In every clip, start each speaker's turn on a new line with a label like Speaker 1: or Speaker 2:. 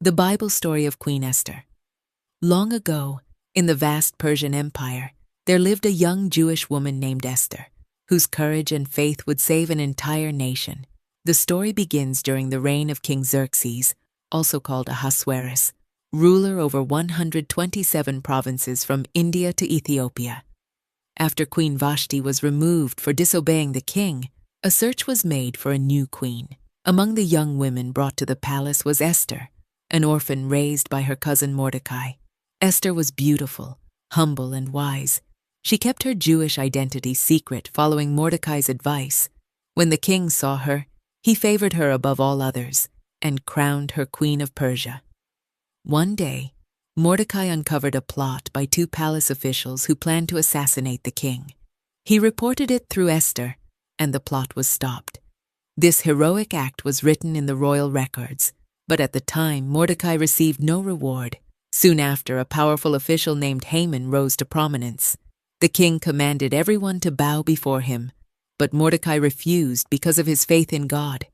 Speaker 1: The Bible story of Queen Esther. Long ago, in the vast Persian Empire, there lived a young Jewish woman named Esther, whose courage and faith would save an entire nation. The story begins during the reign of King Xerxes, also called Ahasuerus, ruler over 127 provinces from India to Ethiopia. After Queen Vashti was removed for disobeying the king, a search was made for a new queen. Among the young women brought to the palace was Esther, an orphan raised by her cousin Mordecai. Esther was beautiful, humble, and wise. She kept her Jewish identity secret, following Mordecai's advice. When the king saw her, he favored her above all others and crowned her queen of Persia. One day, Mordecai uncovered a plot by two palace officials who planned to assassinate the king. He reported it through Esther, and the plot was stopped. This heroic act was written in the royal records, but at the time, Mordecai received no reward. Soon after, a powerful official named Haman rose to prominence. The king commanded everyone to bow before him, but Mordecai refused because of his faith in God.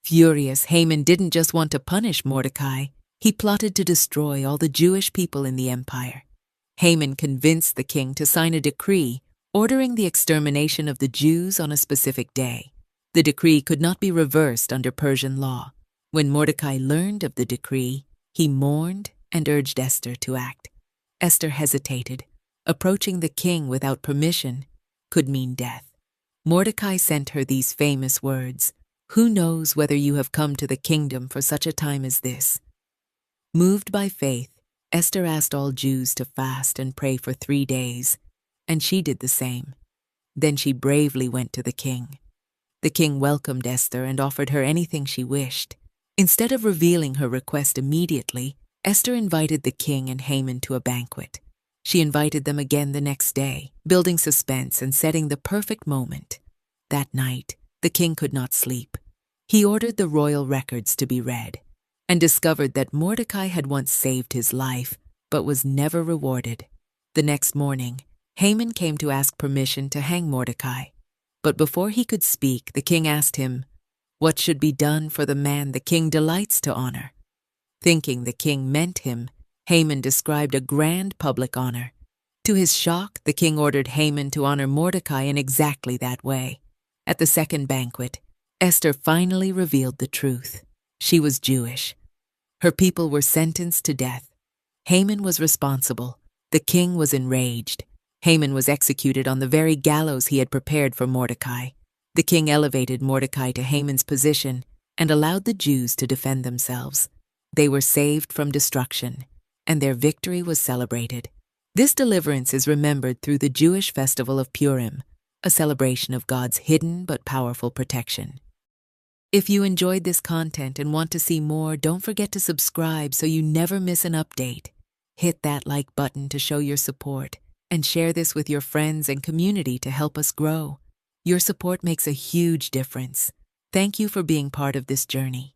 Speaker 1: Furious, Haman didn't just want to punish Mordecai, he plotted to destroy all the Jewish people in the empire. Haman convinced the king to sign a decree ordering the extermination of the Jews on a specific day. The decree could not be reversed under Persian law. When Mordecai learned of the decree, he mourned and urged Esther to act. Esther hesitated. Approaching the king without permission could mean death. Mordecai sent her these famous words, "Who knows whether you have come to the kingdom for such a time as this?" Moved by faith, Esther asked all Jews to fast and pray for 3 days, and she did the same. Then she bravely went to the king. The king welcomed Esther and offered her anything she wished. Instead of revealing her request immediately, Esther invited the king and Haman to a banquet. She invited them again the next day, building suspense and setting the perfect moment. That night, the king could not sleep. He ordered the royal records to be read and discovered that Mordecai had once saved his life but was never rewarded. The next morning, Haman came to ask permission to hang Mordecai. But before he could speak, the king asked him, "What should be done for the man the king delights to honor?" Thinking the king meant him, Haman described a grand public honor. To his shock, the king ordered Haman to honor Mordecai in exactly that way. At the second banquet, Esther finally revealed the truth. She was Jewish. Her people were sentenced to death. Haman was responsible. The king was enraged. Haman was executed on the very gallows he had prepared for Mordecai. The king elevated Mordecai to Haman's position and allowed the Jews to defend themselves. They were saved from destruction, and their victory was celebrated. This deliverance is remembered through the Jewish festival of Purim, a celebration of God's hidden but powerful protection. If you enjoyed this content and want to see more, don't forget to subscribe so you never miss an update. Hit that like button to show your support, and share this with your friends and community to help us grow. Your support makes a huge difference. Thank you for being part of this journey.